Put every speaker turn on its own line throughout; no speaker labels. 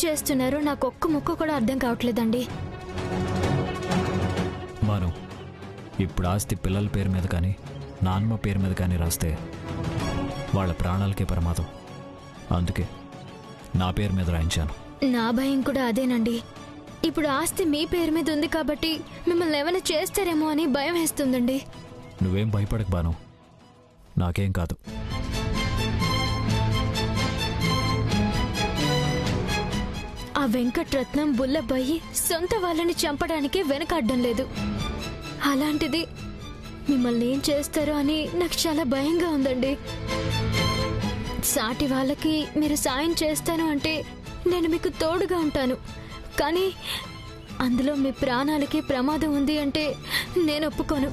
చేస్తున్నారో నాకు ఒక్క ముక్క కూడా అర్థం కావట్లేదండి.
మాను, ఇప్పుడు ఆస్తి పిల్లల పేరు మీద కానీ నాన్నమ్మ పేరు మీద కానీ రాస్తే వాళ్ళ ప్రాణాలకే ప్రమాదం. అందుకే నా పేరు మీద రాయించాను.
నా భయం కూడా అదేనండి. ఇప్పుడు ఆస్తి మీ పేరు మీద ఉంది కాబట్టి మిమ్మల్ని ఏమైనా చేస్తారేమో అని భయం వేస్తుందండి.
నువ్వేం భయపడకు బాను, నాకేం కాదు.
ఆ వెంకట్రత్నం బుల్లబ్బాయి సొంత వాళ్ళని చంపడానికి వెనకాడడం లేదు. అలాంటిది మిమ్మల్ని ఏం చేస్తారో అని నాకు చాలా భయంగా ఉందండి. సాటి వాళ్ళకి మీరు సాయం చేస్తాను అంటే నేను మీకు తోడుగా ఉంటాను. కానీ అందులో మీ ప్రాణాలకి ప్రమాదం ఉంది అంటే నేను ఒప్పుకోను.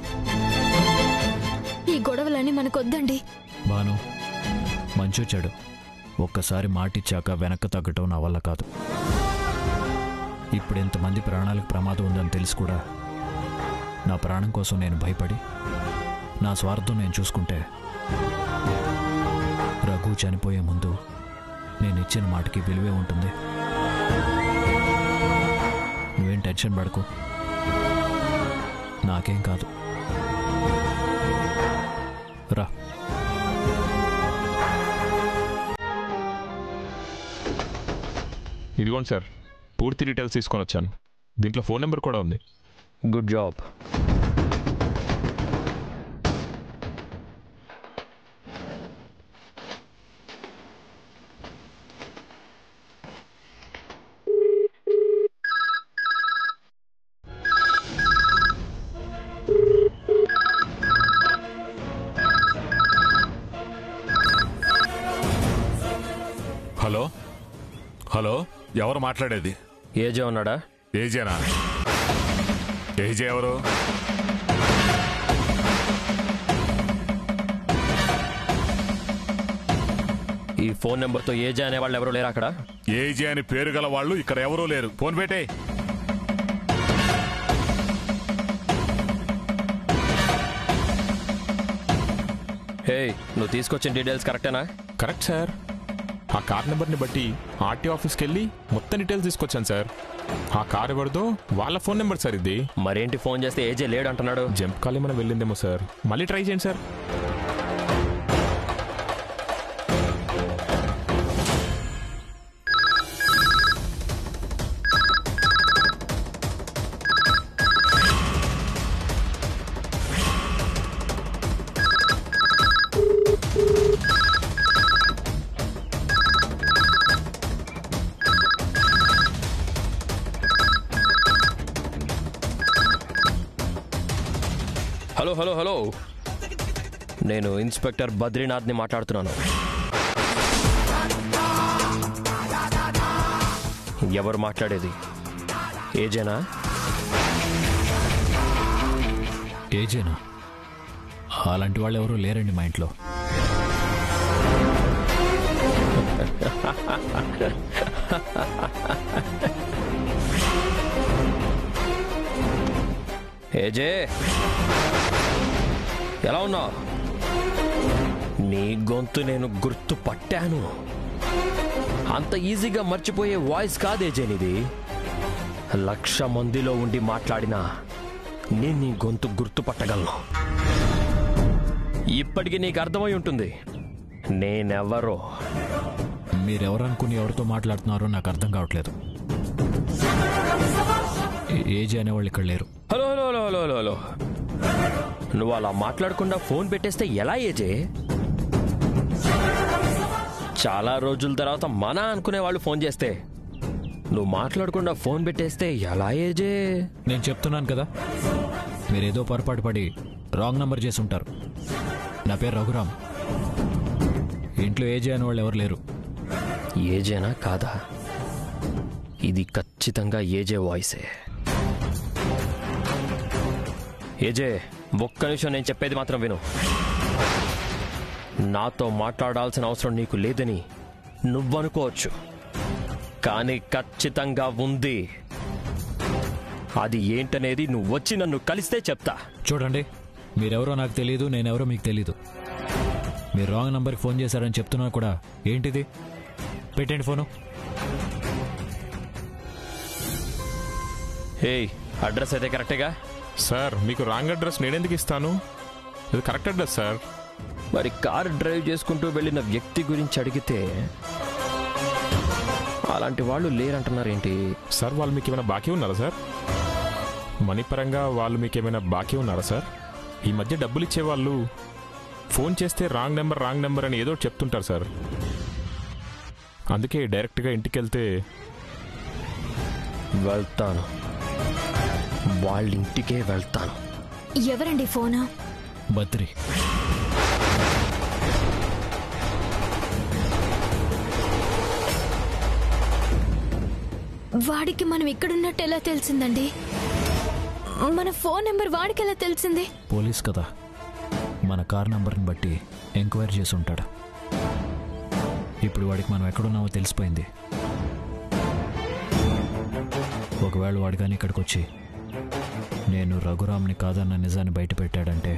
ఈ గొడవలన్నీ మనకొద్దండి.
బాను, మంచొచ్చాడు. ఒక్కసారి మాటిచ్చాక వెనక్కి తగ్గటం నా వల్ల కాదు. ఇప్పుడు ఇంతమంది ప్రాణాలకు ప్రమాదం ఉందని తెలిసి కూడా నా ప్రాణం కోసం నేను భయపడి నా స్వార్థం నేను చూసుకుంటే రఘు చనిపోయే ముందు నేను ఇచ్చిన మాటకి విలువే ఉంటుంది. నువ్వేం టెన్షన్ పడకు, నాకేం కాదు. రా.
ఇదిగోండి సార్, పూర్తి డీటెయిల్స్ తీసుకొని వచ్చాను. దీంట్లో ఫోన్ నెంబర్ కూడా ఉంది.
Good job.
హలో హలో, ఎవరు మాట్లాడేది?
ఏజే ఉన్నాడా?
ఏజేనా? ఏజే ఎవరు?
ఈ ఫోన్ నెంబర్తో ఏజే అనే వాళ్ళు ఎవరు లేరు అక్కడ?
ఏజే అని పేరు గల వాళ్ళు ఇక్కడ ఎవరూ లేరు. ఫోన్ పెట్టే.
హే, నువ్వు తీసుకొచ్చిన డీటెయిల్స్ కరెక్టేనా?
Correct sir. ఆ కార్ నెంబర్ని బట్టి ఆర్టీఓ ఆఫీస్కి వెళ్ళి మొత్తం డీటెయిల్స్ తీసుకొచ్చాను సార్. ఆ కార్ ఎవరిదో వాళ్ళ ఫోన్ నెంబర్ సార్ ఇది.
మరేంటి ఫోన్ చేస్తే ఏజే లేడు అంటున్నాడు?
జంప్ కాల్ ఏమైనా వెళ్ళిందేమో సార్. మళ్ళీ ట్రై చేయండి సార్.
హలో హలో హలో, నేను ఇన్స్పెక్టర్ బద్రీనాథ్ని మాట్లాడుతున్నాను. ఎవరు మాట్లాడేది? ఏజేనా?
ఏజేనా? అలాంటి వాళ్ళు ఎవరూ లేరండి మా ఇంట్లో.
ఏజే, ఎలా ఉన్నావు? నీ గొంతు నేను గుర్తు పట్టాను. అంత ఈజీగా మర్చిపోయే వాయిస్ కాదు ఏజే నీది. 1,00,000 మందిలో ఉండి మాట్లాడినా నేను నీ గొంతు గుర్తుపట్టగలను. ఇప్పటికీ నీకు అర్థమై ఉంటుంది నేనెవరో.
మీరెవరనుకుని ఎవరితో మాట్లాడుతున్నారో నాకు అర్థం కావట్లేదు. ఏజే అనేవాళ్ళు ఇక్కడ లేరు.
Hello hello hello hello hello hello, నువ్వు అలా మాట్లాడకుండా ఫోన్ పెట్టేస్తే ఎలా ఏజే? చాలా రోజుల తర్వాత మన అనుకునే వాళ్ళు ఫోన్ చేస్తే నువ్వు మాట్లాడకుండా ఫోన్ పెట్టేస్తే ఎలా ఏజే?
నేను చెప్తున్నాను కదా, మీరేదో పొరపాటు పడి రాంగ్ నంబర్ చేసి ఉంటారు. నా పేరు రఘురామ్. ఇంట్లో ఏజే అనే వాళ్ళు ఎవరు లేరు.
ఏజేనా కాదా? ఇది ఖచ్చితంగా ఏజే వాయిసే. ఏజే, ఒక్క నిమిషం నేను చెప్పేది మాత్రం విను. నాతో మాట్లాడాల్సిన అవసరం నీకు లేదని నువ్వనుకోవచ్చు, కానీ ఖచ్చితంగా ఉంది. అది ఏంటనేది నువ్వు వచ్చి నన్ను కలిస్తే చెప్తా.
చూడండి, మీరెవరో నాకు తెలియదు, నేనెవరో మీకు తెలీదు. మీరు రాంగ్ నంబర్కి ఫోన్ చేశారని చెప్తున్నా కూడా ఏంటిది? పెట్టండి ఫోను.
ఏయ్, అడ్రస్ అయితే కరెక్టేగా?
సార్ మీకు రాంగ్ అడ్రస్ నేనెందుకు ఇస్తాను? ఇది కరెక్ట్ అడ్రస్ సార్.
మరి కార్ డ్రైవ్ చేసుకుంటూ వెళ్ళిన వ్యక్తి గురించి అడిగితే అలాంటి వాళ్ళు లేరంటున్నారేంటి?
సార్ వాళ్ళు మీకు ఏమైనా బాకీ ఉన్నారా సార్? మనీ పరంగా వాళ్ళు మీకు ఏమైనా బాకీ ఉన్నారా సార్? ఈ మధ్య డబ్బులు ఇచ్చేవాళ్ళు ఫోన్ చేస్తే రాంగ్ నెంబర్ అని ఏదో చెప్తుంటారు సార్. అందుకే డైరెక్ట్గా ఇంటికి వెళ్తే
వెళ్తాను, వాళ్ళ ఇంటికే వెళ్తాను.
ఎవరండి ఫోను?
బద్రి.
వాడికి మనం ఇక్కడున్నట్టు ఎలా తెలిసిందండి? మన ఫోన్ నెంబర్ వాడికి ఎలా తెలిసింది?
పోలీస్ కదా, మన కార్ నంబర్ని బట్టి ఎంక్వైరీ చేసి ఉంటాడు. ఇప్పుడు వాడికి మనం ఎక్కడున్నామో తెలిసిపోయింది. ఒకవేళ వాడు కానీ ఇక్కడికి వచ్చి నేను రఘురామ్ని కాదన్న నిజాన్ని బయట పెట్టాడంటే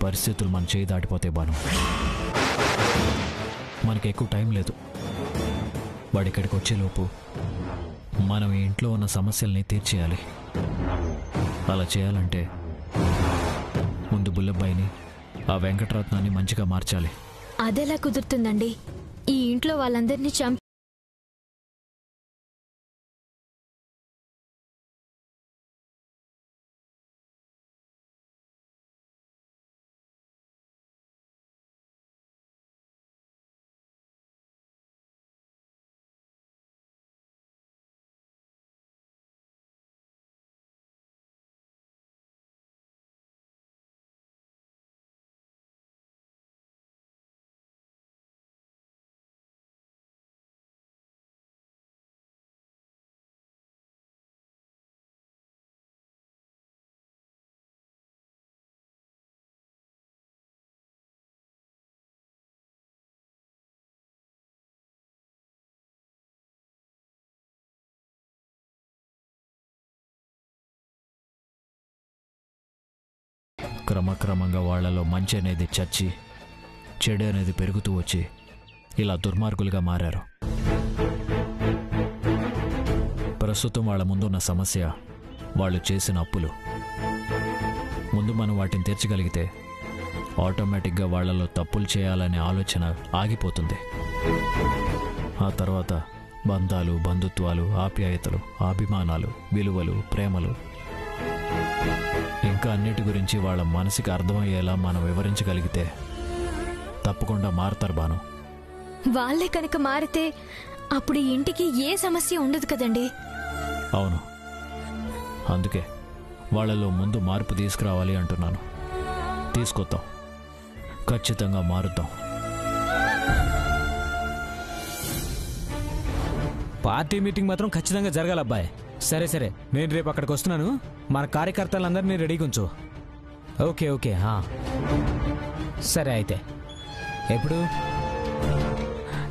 పరిస్థితులు మన చేయి దాటిపోతే బాను. మనకి ఎక్కువ టైం లేదు. వాడి ఇక్కడికి వచ్చేలోపు మనం ఈ ఇంట్లో ఉన్న సమస్యల్ని తీర్చేయాలి. అలా చేయాలంటే ముందు బుల్లబ్బాయిని, ఆ వెంకటరత్నాన్ని మంచిగా మార్చాలి.
అదెలా కుదురుతుందండి? ఈ ఇంట్లో వాళ్ళందరినీ చంపి
క్రమక్రమంగా వాళ్లలో మంచి అనేది చచ్చి చెడు అనేది పెరుగుతూ వచ్చి ఇలా దుర్మార్గులుగా మారారు. ప్రస్తుతం వాళ్ళ ముందున్న సమస్య వాళ్ళు చేసిన అప్పులు. ముందు మనం వాటిని తీర్చగలిగితే ఆటోమేటిక్గా వాళ్లలో తప్పులు చేయాలనే ఆలోచన ఆగిపోతుంది. ఆ తర్వాత బంధాలు, బంధుత్వాలు, ఆప్యాయతలు, అభిమానాలు, విలువలు, ప్రేమలు, ఇంకా అన్నిటి గురించి వాళ్ళ మనసుకి అర్థమయ్యేలా మనం వివరించగలిగితే తప్పకుండా మారుతారు బాను.
వాళ్ళే కనుక మారితే అప్పుడు ఈ ఇంటికి ఏ సమస్య ఉండదు కదండి.
అవును, అందుకే వాళ్ళలో ముందు మార్పు తీసుకురావాలి అంటున్నాను. తీసుకొద్దాం, ఖచ్చితంగా మారుద్దాం.
పార్టీ మీటింగ్ మాత్రం ఖచ్చితంగా జరగాలి అబ్బాయి. సరే సరే, నేను రేపు అక్కడికి వస్తున్నాను. మన కార్యకర్తలందరినీ రెడీగా ఉంచు. Okay okay. సరే అయితే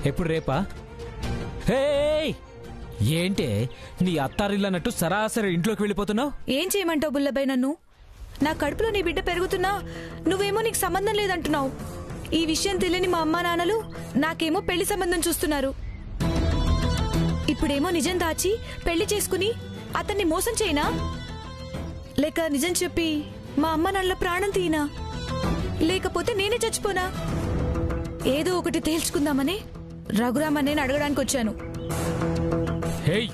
ఎప్పుడు రేపా? హే, ఏంటే నీ అత్తారిల్లు అన్నట్టు సరాసరి ఇంట్లోకి వెళ్ళిపోతున్నావు?
ఏం చేయమంటావు బుల్లబాయ్? నన్ను నా కడుపులో నీ బిడ్డ పెరుగుతున్నా నువ్వేమో నీకు సంబంధం లేదంటున్నావు. ఈ విషయం తెలియని మా అమ్మా నాన్నలు నాకేమో పెళ్లి సంబంధం చూస్తున్నారు. ఇప్పుడేమో నిజం దాచి పెళ్లి చేసుకుని అతన్ని మోసం చేయనా, లేక నిజం చెప్పి మా అమ్మ నాన్నల ప్రాణం తీయనా, లేకపోతే నేనే చచ్చిపోనా? ఏదో ఒకటి తేల్చుకుందామని రఘురామ్ అన్నయ్యని అడగడానికి వచ్చాను.
హేయ్,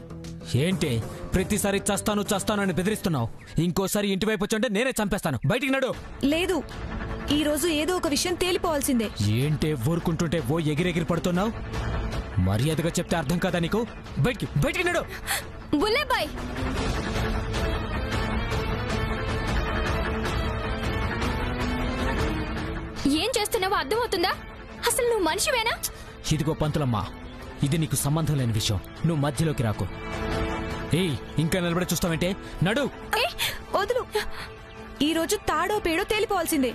ఏంటి ప్రతిసారి చస్తాను అని బెదిరిస్తున్నావు? ఇంకోసారి ఇంటి వైపు వచ్చంటే నేనే చంపేస్తాను. బయటికి నడు.
లేదు, ఈ రోజు ఏదో ఒక విషయం తేలిపోవాల్సిందే.
ఏంటే ఊరుకుంటుంటే ఓ ఎగిరెగిరి పడుతున్నావు? మర్యాదగా చెప్తే అర్థం కాదా నీకు? బయటికి నడు.
బుల్లబాయ్, ఏం చేస్తున్నావో అర్థమవుతుందా? అసలు నువ్వు మనిషివేనా?
ఇదిగో పంతులమ్మా, ఇది నీకు సంబంధం లేని విషయం. నువ్వు మధ్యలోకి రాకు. ఏయ్, ఇంకా నిలబడి చూస్తావంటే నడు.
వదులు. ఈ రోజు తాడో పేడో తేలిపోవాల్సిందే.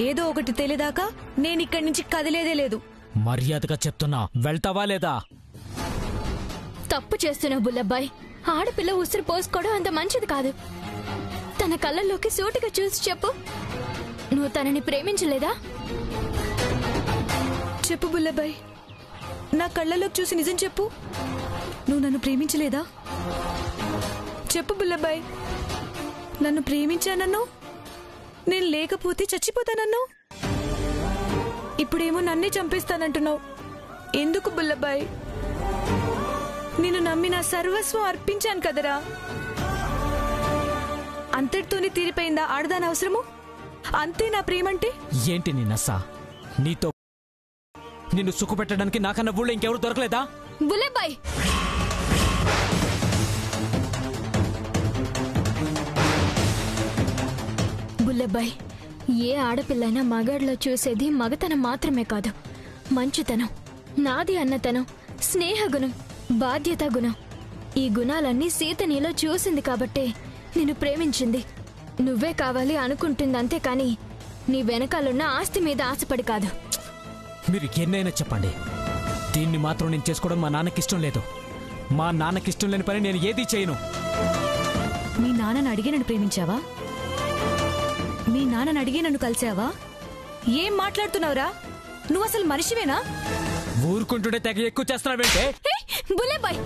ఏదో ఒకటి తెలియదాకా నేనిక్కడి నుంచి కదిలేదే లేదు.
మర్యాదగా చెప్తున్నా, వెళ్తావా లేదా?
తప్పు చేస్తున్నావు బుల్లబాయ్. ఆడపిల్ల ఉసిరి పోసుకోవడం అంత మంచిది కాదు. తన కళ్ళల్లోకి సూటిగా చూసి చెప్పు, నువ్వు తనని ప్రేమించలేదా?
చెప్పు బుల్లబాయ్, నా కళ్ళలోకి చూసి నిజం చెప్పు. నువ్వు నన్ను ప్రేమించలేదా? చెప్పు బుల్లబ్బాయ్, నన్ను ప్రేమించానన్ను, నేను లేకపోతే చచ్చిపోతానన్ను, ఇప్పుడేమో నన్నే చంపేస్తానంటున్నావు. ఎందుకు బుల్లబ్బాయ్? నిన్ను నమ్మి నా సర్వస్వం అర్పించాను కదరా. అంతటితోనే తీరిపోయిందా ఆడదాని అవసరము? అంతే నా ప్రేమంటే?
ఏంటి నీ నస్సా? నీతో నిన్ను సుఖపెట్టడానికి నాకన్నా ఊళ్ళో ఇంకెవరు దొరకలేదా?
బుల్లబ్బాయ్, బుల్లబ్బాయ్, ఏ ఆడపిల్లైనా మగాడిలో చూసేది మగతనం మాత్రమే కాదు, మంచుతనం, నాది అన్నతనం, స్నేహగుణం, బాధ్యతా గుణం. ఈ గుణాలన్నీ సీత నీలో చూసింది కాబట్టే నిన్ను ప్రేమించింది. నువ్వే కావాలి అనుకుంటుంది అంతేకాని నీ వెనకాలన్న ఆస్తి మీద ఆశపడి కాదు.
మీరు ఎన్నైనా చెప్పండి, దీన్ని మాత్రం నేను చేసుకోవడం మా నాన్నకిష్టం లేదు. మా నాన్నకిష్టం లేని పని నేను ఏదీ చేయను.
మీ నాన్నని అడిగి నన్ను ప్రేమించావా? మీ నాన్నని అడిగి నన్ను కలిసావా? ఏం మాట్లాడుతున్నావురా? నువ్వు అసలు మనిషివేనా?
ఊరుకుంటుంటే తెగ ఎక్కువ చేస్తున్నావేంటే?
బుల్లబ్బాయ్,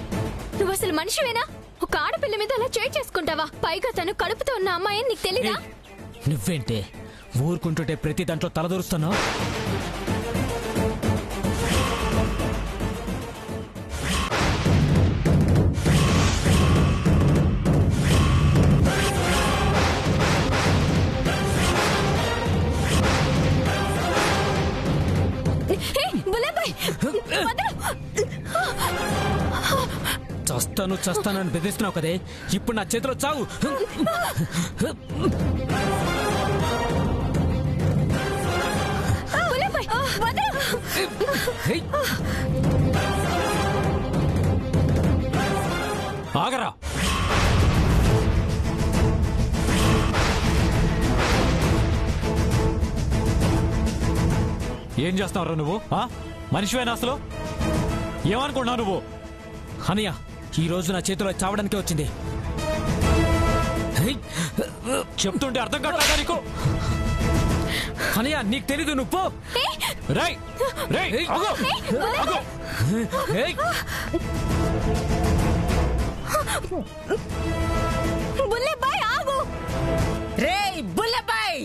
నువ్వు అసలు మనిషివేనా? ఒక ఆడపిల్ల మీద అలా చేయి చేసుకుంటావా? పైగా తను కడుపుతో ఉన్న అమ్మాయి నీకు తెలీదా?
నువ్వేంటే ఊరుకుంటుంటే ప్రతి దాంట్లో తలదూరుస్తున్నావు? చస్తానని బెదిరిస్తున్నావు కదే, ఇప్పుడు నా చేతిలో చావు. ఆగరా! ఏం చేస్తున్నావురా నువ్వు? మనిషివేనా అసలు? ఏమనుకుంటున్నావు నువ్వు? అనయ్య, ఈ రోజు నా చేతిలో చావడానికి వచ్చింది. చెప్తుంటే అర్థం కావట్లేదా నీకు? అనయ్య, నీకు తెలీదు, నువ్వు రై రై
బుల్లబ్బాయ్, ఆగు!
రేయ్ బుల్లబ్బాయ్!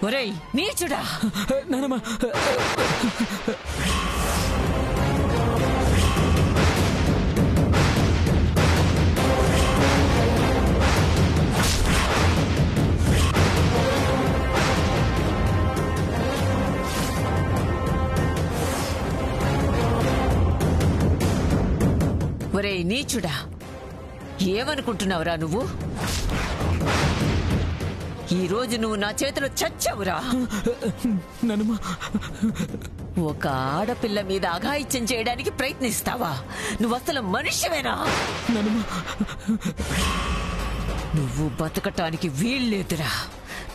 ఒరేయ్ నీచుడా!
నానమ్మ,
ఒరేయ్ నీచుడా, ఏమనుకుంటున్నావురా నువ్వు? ఈ రోజు నువ్వు నా చేతిలో చచ్చావురా. ఒక ఆడపిల్ల మీద అఘాయిత్యం చేయడానికి ప్రయత్నిస్తావా? నువ్వు అసలు మనిషివేనా? నువ్వు బతకటానికి వీల్లేదురా.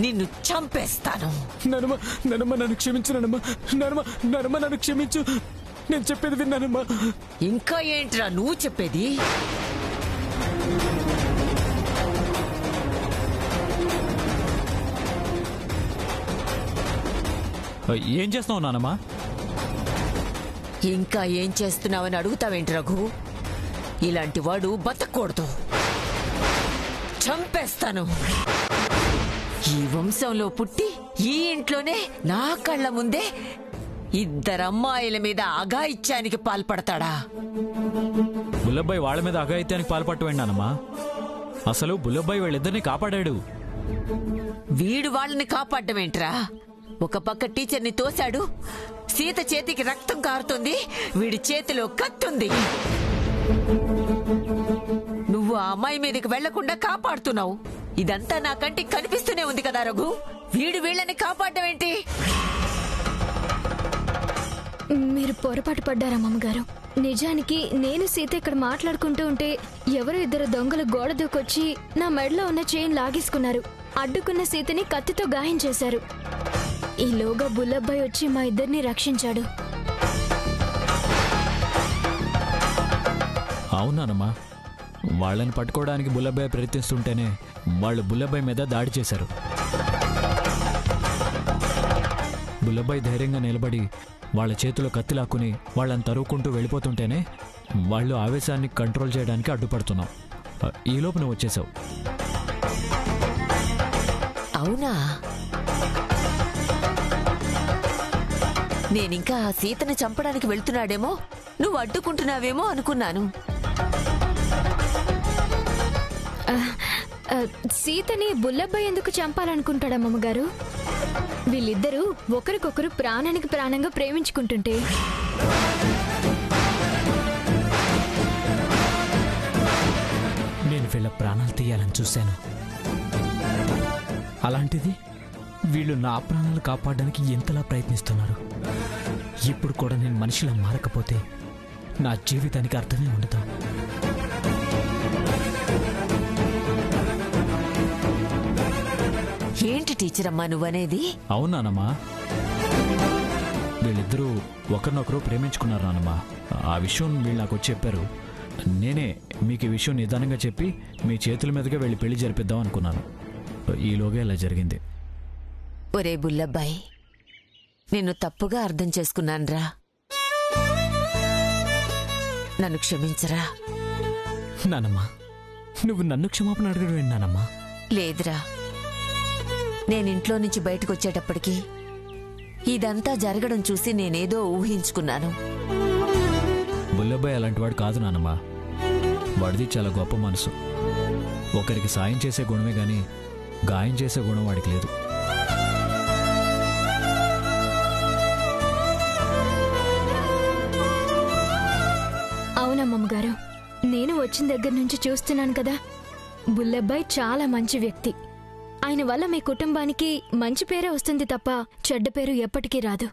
నిన్ను చంపేస్తాను.
నన్ను క్షమించు నన్ను క్షమించు. నేను చెప్పేది విన్నానమ్మా.
ఇంకా ఏంట్రా నువ్వు చెప్పేది?
ఏం చేస్తున్నావు నానమ్మా?
ఇంకా ఏం చేస్తున్నావని అడుగుతావేంటి రఘు? ఇలాంటి వాడు బతకూడదు. చంపేస్తాను. ఈ వంశంలో పుట్టి ఈ ఇంట్లోనే నా కళ్ళ ముందే ఇద్దరు అమ్మాయిల మీద అఘాయిత్యానికి పాల్పడతాడా?
బుల్లబ్బాయి వాళ్ళ మీద అఘాయిత్యానికి పాల్పట్టవేండి నానమ్మా? అసలు బుల్లబ్బాయి వాళ్ళిద్దరిని కాపాడాడు.
వీడు వాళ్ళని కాపాడ్డమేంట్రా? ఒక పక్క టీచర్ని తోశాడు, సీత చేతికి రక్తం కారుతుంది, వీడి చేతిలో కత్తుంది. నువ్వు ఆ అమ్మాయి మీదకి వెళ్లకుండా కాపాడుతున్నావు. ఇదంతా నా కంటికి కనిపిస్తూనే ఉంది కదా రఘు. వీడు వీళ్ళని కాపాడ్డమేంటి?
మీరు పొరపాటు పడ్డారా మామగారు? నిజానికి నేను సీత ఇక్కడ మాట్లాడుకుంటూ ఉంటే ఎవరో ఇద్దరు దొంగలు గోడ దూకొచ్చి నా మెడలో ఉన్న చైన్ లాగేసుకున్నారు. అడ్డుకున్న సీతని కత్తితో గాయం చేశారు. ఈలోగా బుల్లబ్బాయి వచ్చి మా ఇద్దరిని రక్షించాడు.
అవునానమ్మా, వాళ్ళని పట్టుకోవడానికి బుల్లబ్బాయి ప్రయత్నిస్తుంటేనే వాళ్ళు బుల్లబ్బాయి మీద దాడి చేశారు. బుల్లబ్బాయి ధైర్యంగా నిలబడి వాళ్ళ చేతిలో కత్తి లాక్కుని వాళ్ళని తరువుకుంటూ వెళ్ళిపోతుంటేనే వాళ్ళు ఆవేశాన్ని కంట్రోల్ చేయడానికి అడ్డుపడుతున్నాం. ఈలోపు నువ్వు వచ్చేసావు.
అవునా? నేనింకా సీతని చంపడానికి వెళ్తున్నాడేమో, నువ్వు అడ్డుకుంటున్నావేమో అనుకున్నాను.
సీతని బుల్లబ్బాయి ఎందుకు చంపాలనుకుంటాడా అమ్మగారు? వీళ్ళిద్దరూ ఒకరికొకరు ప్రాణానికి ప్రాణంగా ప్రేమించుకుంటుంటే
నేను వీళ్ళ ప్రాణాలు తీయాలని చూశాను. అలాంటిది వీళ్ళు నా ప్రాణాలు కాపాడడానికి ఎంతలా ప్రయత్నిస్తున్నారు. ఇప్పుడు కూడా నేను మనిషిలా మారకపోతే నా జీవితానికి అర్థమే ఉండదు.
ఏంటి టీచర్ అమ్మా నువ్వనేది?
అవునానమ్మా, వీళ్ళిద్దరూ ఒకరినొకరు ప్రేమించుకున్నారు నానమ్మా. ఆ విషయం వీళ్ళు నాకు వచ్చి చెప్పారు. నేనే మీకు ఈ విషయం నిదానంగా చెప్పి మీ చేతుల మీదుగా వెళ్ళి పెళ్లి జరిపిద్దాం అనుకున్నాను. ఈలోగా ఇలా జరిగింది.
ఒరే బుల్లబ్బాయి, నిన్ను తప్పుగా అర్థం చేసుకున్నాన్రా. నన్ను క్షమించరా.
నానమ్మా, నువ్వు నన్ను క్షమాపణ అడగడం ఏంటన్నానమ్మా?
లేదురా, నేనింట్లో నుంచి బయటకొచ్చేటప్పటికి ఇదంతా జరగడం చూసి నేనేదో ఊహించుకున్నాను.
బుల్లబ్బాయి అలాంటి వాడు కాదు నానమ్మా. వాడిది చాలా గొప్ప మనసు. ఒకరికి సాయం చేసే గుణమే గాని గాయం చేసే గుణం వాడికి లేదు.
అవునమ్మగారు, నేను వచ్చిన దగ్గర నుంచి చూస్తున్నాను కదా, బుల్లబ్బాయి చాలా మంచి వ్యక్తి. ఆయన వల్ల మీ కుటుంబానికి మంచి పేరే వస్తుంది తప్ప చెడ్డ పేరు ఎప్పటికీ రాదు.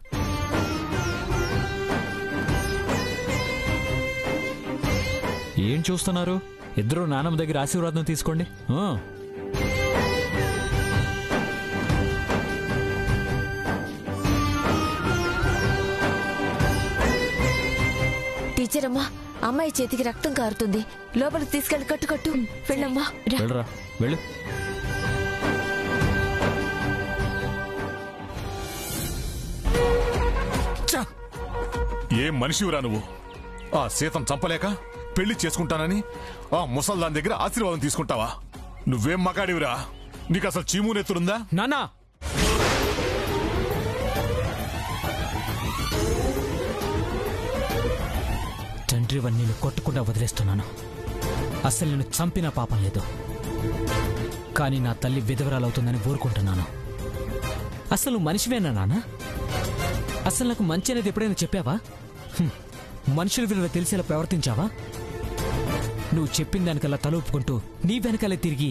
ఏం చూస్తున్నారు? ఇద్దరు నానమ్మ దగ్గర ఆశీర్వాదం తీసుకోండి.
టీచర్ అమ్మా, అమ్మాయి చేతికి రక్తం కారుతుంది. లోపలికి తీసుకెళ్ళి కట్టు. వెళ్ళమ్మా.
వెళ్ళరా, వెళ్ళు.
ఏం మనిషివిరా నువ్వు? ఆ సీతను చంపలేక పెళ్లి చేసుకుంటానని ఆ ముసల్దాన్ దగ్గర ఆశీర్వాదం తీసుకుంటావా? నువ్వేం మగాడివిరా? నీకు అసలు చీమూనెత్తురుందా?
నానా, తండ్రి వన్నీలు కొట్టకుండా వదిలేస్తున్నాను. అసలు నేను చంపిన పాపం లేదు, కానీ నా తల్లి విధవరాలవుతుందని ఊరుకుంటున్నాను. అసలు మనిషివేనా నాన్న? అసలు నాకు మంచి అనేది ఎప్పుడైనా చెప్పావా? మనుషుల విలువ తెలిసేలా ప్రవర్తించావా? నువ్వు చెప్పిన దానికల్లా తలూపుకుంటూ నీ వెనకాలే తిరిగి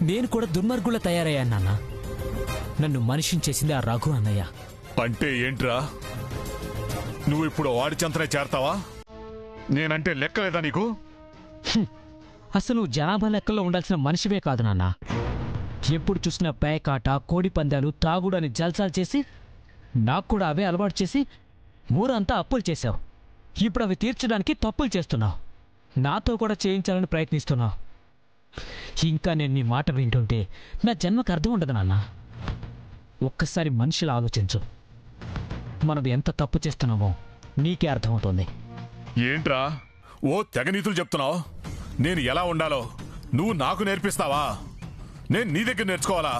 నేను కూడా దుర్మార్గులా తయారయ్యాను నాన్న. నన్ను మనిషిని చేసింది ఆ రఘు అన్నయ్య.
అంటే ఏంట్రా? నువ్వు ఇప్పుడు వాడి చెంతనే చేరతావా? నేనంటే లెక్కలేదా నీకు?
అసలు నువ్వు జనాభా లెక్కల్లో ఉండాల్సిన మనిషివే కాదు నాన్న. ఎప్పుడు చూసినా పేకాట, కోడి పందాలు, తాగుడు అని జల్సాలు చేసి నాకు కూడా అవే అలవాటు చేసి ఊరంతా అప్పులు చేశావు. ఇప్పుడు అవి తీర్చడానికి తప్పులు చేస్తున్నావు. నాతో కూడా చేయించాలని ప్రయత్నిస్తున్నావు. ఇంకా నేను నీ మాట వింటుంటే నా జన్మకు అర్థం ఉండదు నాన్న. ఒక్కసారి మనిషిలా ఆలోచించు. మనం ఎంత తప్పు చేస్తున్నామో నీకే అర్థమవుతుంది.
ఏంట్రా ఓ తెగ నీతులు చెప్తున్నావు? నేను ఎలా ఉండాలో నువ్వు నాకు నేర్పిస్తావా? నేను నీ దగ్గర నేర్చుకోవాలా?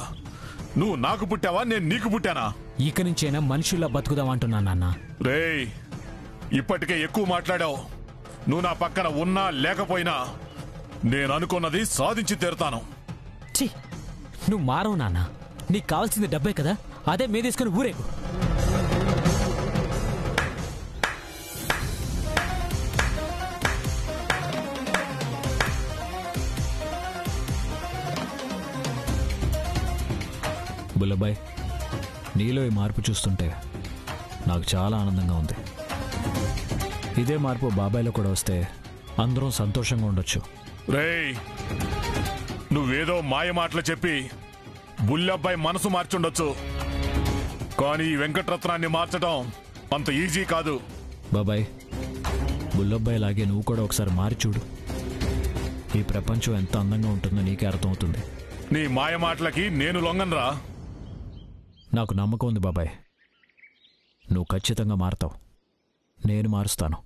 నువ్వు నాకు పుట్టావా, నేను నీకు పుట్టానా?
ఇక నుంచైనా మనుషుల్లా బతుకుదామంటున్నా నాన్న.
రేయ్, ఇప్పటికే ఎక్కువ మాట్లాడావు. నువ్వు నా పక్కన ఉన్నా లేకపోయినా నేను అనుకున్నది సాధించి తీరుతాను.
ఛీ, నువ్వు మారవు నాన్న. నీకు కావాల్సింది డబ్బే కదా, అదే మీదేసుకుని ఊరేగు.
బుల్లబ్బాయ్, నీలో ఈ మార్పు చూస్తుంటే నాకు చాలా ఆనందంగా ఉంది. ఇదే మార్పు బాబాయ్లో కూడా వస్తే అందరం సంతోషంగా ఉండొచ్చు.
రేయ్, నువ్వేదో మాయ మాటలు చెప్పి బుల్లబ్బాయి మనసు మార్చుండొచ్చు, కానీ ఈ వెంకటరత్నాన్ని మార్చడం అంత ఈజీ కాదు.
బాబాయ్, బుల్లబ్బాయి లాగే నువ్వు కూడా ఒకసారి మారి చూడు. ఈ ప్రపంచం ఎంత అందంగా ఉంటుందో నీకే అర్థమవుతుంది.
నీ మాయ మాటలకి నేను లొంగనరా.
నాకు నమ్మకం ఉంది బాబాయ్, నువ్వు ఖచ్చితంగా మారతావు. నేను మారుస్తాను.